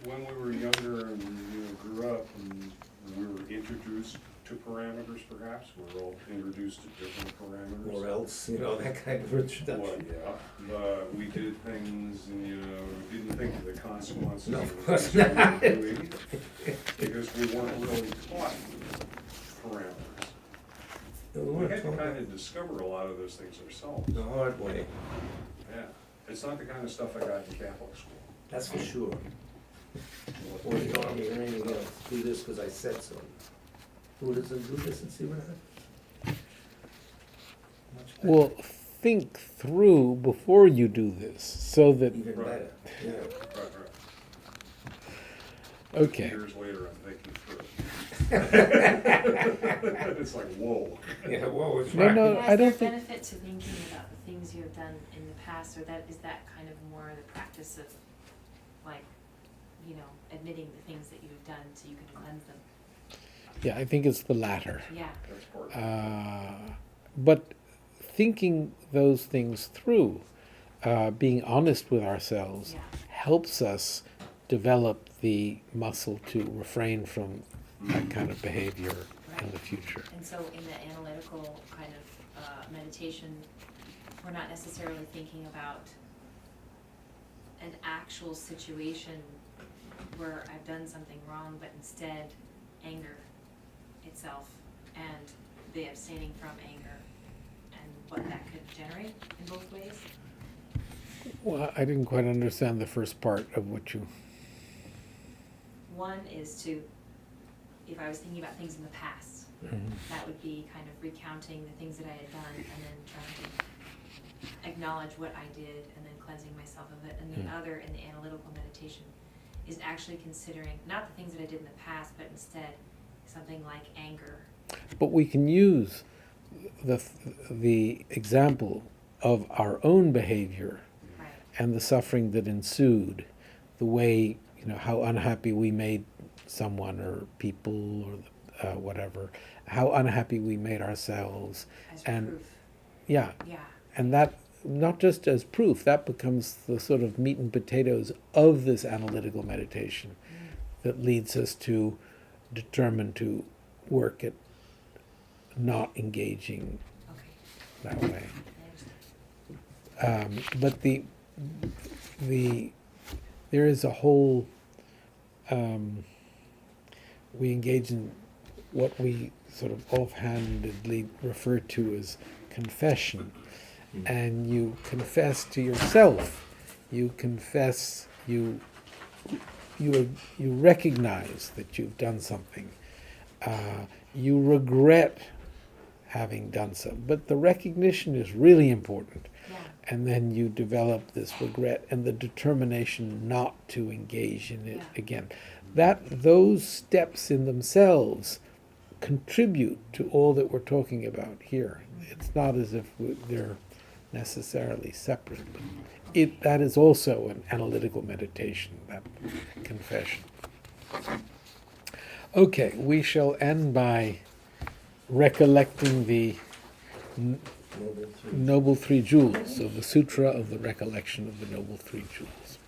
When we were younger and grew up and we were introduced to parameters, perhaps, we were all introduced to different parameters. Or else, that kind of introduction. Well, yeah, but we did things and, didn't think of the consequences No, of of the course things we not. were doing, because we weren't really taught parameters. We We weren't had to taught kind of discover a lot of those things ourselves. the hard way, Yeah, it's not the kind of stuff I got in Catholic school. that's for sure. Or the army or anything else, do this because I said so. Buddhism, do this and see what happens. Much better. well, think through before you do this, so that Even Right. better, yeah. Right. okay. Years later, I'm thinking through. It's like, whoa. Yeah, whoa, it's No, right. no, Is I there don't think. benefit to thinking about the things you have done in the past, or is that kind of more the practice of, like, admitting the things that you've done so you can cleanse them? Yeah, I think it's the latter. Yeah. That's part of it. But thinking those things through, being honest with ourselves, Yeah. helps us develop the muscle to refrain from that kind of behavior in the future. And so in the analytical kind of meditation, we're not necessarily thinking about an actual situation where I've done something wrong, but instead anger itself and the abstaining from anger and what that could generate in both ways. Well, I didn't quite understand the first part of what you... One is to, if I was thinking about things in the past, that would be kind of recounting the things that I had done and then trying to acknowledge what I did and then cleansing myself of it. And the other, in the analytical meditation, is actually considering not the things that I did in the past, but instead something like anger. But we can use the example of our own behavior Right. and the suffering that ensued, the way, how unhappy we made someone or people or whatever, how unhappy we made ourselves. As And proof. yeah, Yeah. and that, not just as proof, that becomes the sort of meat and potatoes of this analytical meditation that leads us to determine to work at not engaging Okay. that way. I understand. But there is a whole, we engage in what we sort of offhandedly refer to as confession. And you confess to yourself, you confess, you recognize that you've done something. You regret having done so. But the recognition is really important. Yeah. And then you develop this regret and the determination not to engage in it Yeah. again. Those steps in themselves contribute to all that we're talking about here. It's not as if they're necessarily separate. But that is also an analytical meditation, that confession. Okay, we shall end by recollecting the Noble Three Jewels, so the Sutra of the Recollection of the Noble Three Jewels.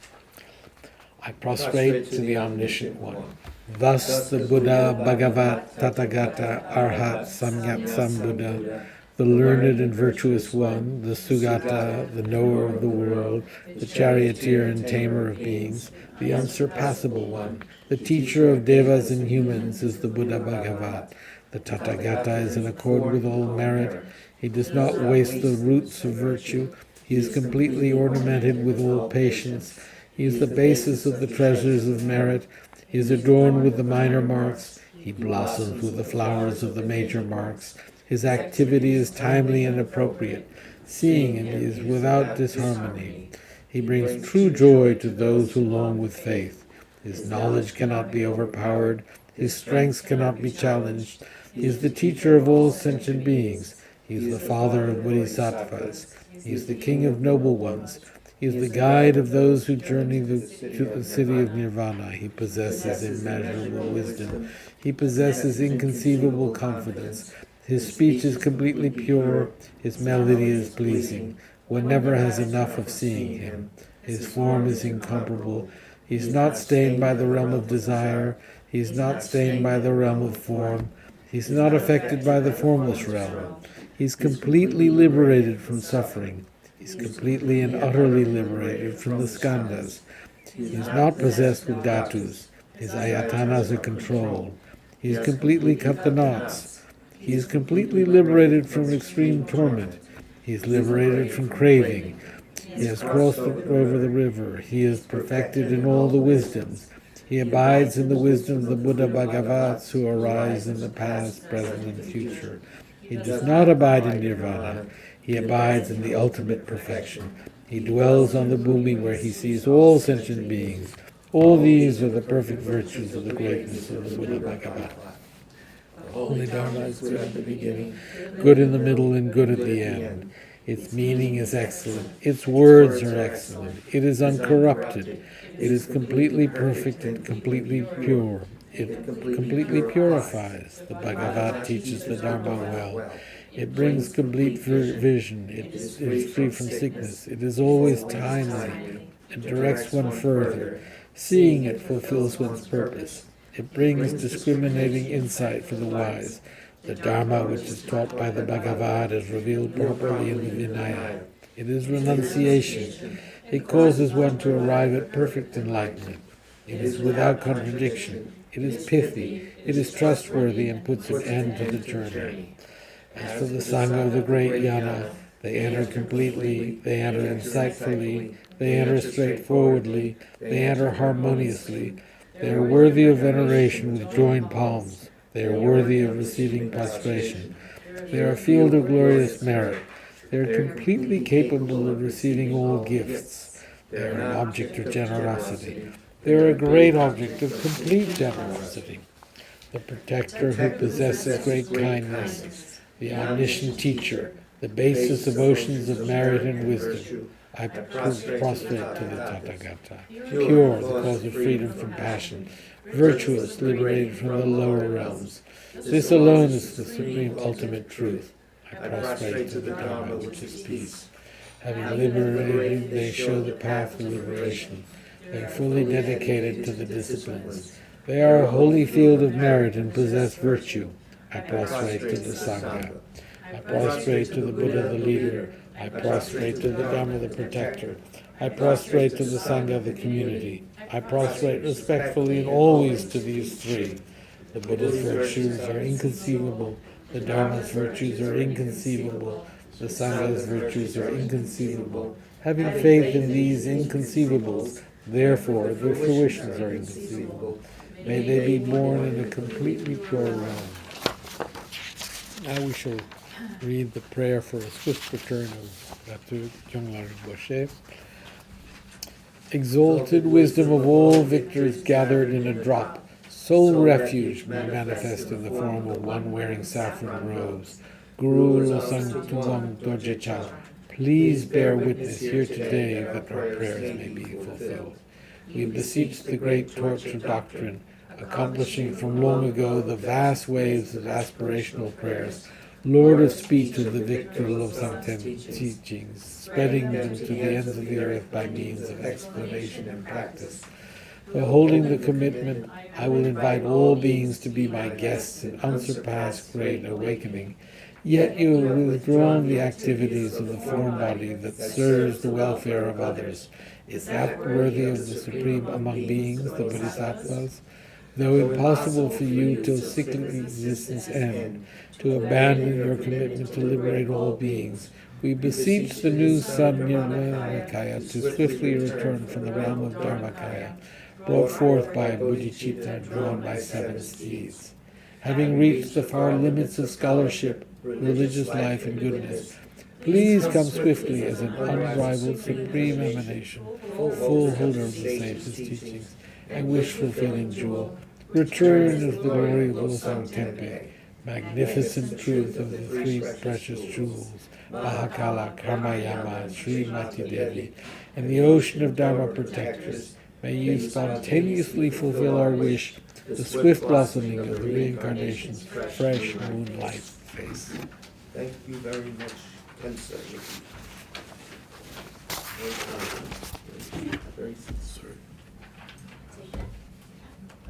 I prostrate to the Omniscient One. Thus the Buddha, Bhagavat, Tathagata, Arhat, Samyat Sambuddha, the learned and virtuous one, the Sugata, the knower of the world, the charioteer and tamer of beings, the unsurpassable one, the teacher of devas and humans is the Buddha Bhagavat. The Tathagata is in accord with all merit. He does not waste the roots of virtue. He is completely ornamented with all patience. He is the basis of the treasures of merit. He is adorned with the minor marks. He blossoms with the flowers of the major marks. His activity is timely and appropriate. Seeing him, he is without disharmony. He brings true joy to those who long with faith. His knowledge cannot be overpowered. His strength cannot be challenged. He is the teacher of all sentient beings. He is the father of bodhisattvas. He is the king of noble ones. He is the guide of those who journey to the city of Nirvana. He possesses immeasurable wisdom. He possesses inconceivable confidence. His speech is completely pure. His melody is pleasing. One never has enough of seeing him. His form is incomparable. He is not stained by the realm of desire. He is not stained by the realm of form. He is not affected by the formless realm. He is completely liberated from suffering. He is completely and utterly liberated from the skandhas. He is not possessed with dhatus. His ayatanas are controlled. He has completely cut the knots. He is completely liberated from extreme torment. He is liberated from craving. He has crossed over the river. He is perfected in all the wisdoms. He abides in the wisdom of the Buddha Bhagavats who arise in the past, present, and future. He does not abide in nirvana. He abides in the ultimate perfection. He dwells on the bhumi where he sees all sentient beings. All these are the perfect virtues of the greatness of the Buddha Bhagavat. The Holy Dharma is good at the beginning, good in the middle, and good at the end. Its meaning is excellent. Its words are excellent. It is uncorrupted. It is completely perfect and completely pure. It completely purifies. The Bhagavat teaches the Dharma well. It brings complete vision. It is free from sickness. It is always timely. It directs one further. Seeing it fulfills one's purpose. It brings discriminating insight for the wise. The Dharma which is taught by the Bhagavad is revealed properly in the Vinaya. It is renunciation. It causes one to arrive at perfect enlightenment. It is without contradiction. It is pithy. It is trustworthy and puts an end to the journey. As for the Sangha of the great Yana, they enter completely, they enter insightfully, they enter straightforwardly, they enter harmoniously. They are worthy of veneration with joined palms. They are worthy of receiving prostration. They are a field of glorious merit. They are completely capable of receiving all gifts. They are an object of generosity. They are a great object of complete generosity. The protector who possesses great kindness, the omniscient teacher, the basis of oceans of merit and wisdom. I prostrate to the Tathagata, pure, the cause of freedom from passion, virtuous, liberated from the lower realms. This alone is the supreme ultimate truth. I prostrate to the Dharma, which is peace. Having liberated, they show the path of liberation. They are fully dedicated to the disciplines. They are a holy field of merit and possess virtue. I prostrate to the Sangha. I prostrate to the Buddha, the leader. I prostrate to the Dhamma, the protector. I prostrate to the Sangha, the community. I prostrate respectfully and always to these three. The Buddha's virtues are inconceivable. The Dharma's virtues are inconceivable. The Sangha's virtues are inconceivable. Having faith in these inconceivables, therefore their fruitions are inconceivable. May they be born in a completely pure realm. Now we shall read the prayer for a swift return of Dr. Jungla Rinpoche. Exalted wisdom of all victors gathered in a drop, sole refuge manifest in the form of one wearing saffron robes. Guru Losang Tuwang Dorjecha, please bear witness here today that our prayers may be fulfilled. We beseech the great torch of doctrine, accomplishing from long ago the vast waves of aspirational prayers, Lord of speech of the victor Losang teachings, spreading them to the ends of the earth by means of explanation and practice. For holding the commitment, I will invite all beings to be my guests in unsurpassed great awakening. Yet you have withdrawn the activities of the form body that serves the welfare of others. Is that worthy of the supreme among beings, the Bodhisattvas? Though impossible for you till cyclic existence end, to abandon your commitment to liberate all beings, we beseech the new sun Nirmanakaya to swiftly return from the realm of Dharmakaya, brought forth by Bodhicitta drawn by 7 steeds. Having reached the far limits of scholarship, religious life, and goodness, please come swiftly as an unrivaled supreme emanation, full holder of the safest teachings, and wish-fulfilling jewel. Return as the glory of Losang Tempe, magnificent truth of the 3 precious jewels, Mahakala, Karmayama, Srimati Devi, and the ocean of Dharma protectors. May you spontaneously fulfill our wish, the swift blossoming of the reincarnation's fresh moonlight face. Thank you very much, Khensur. Very sincere.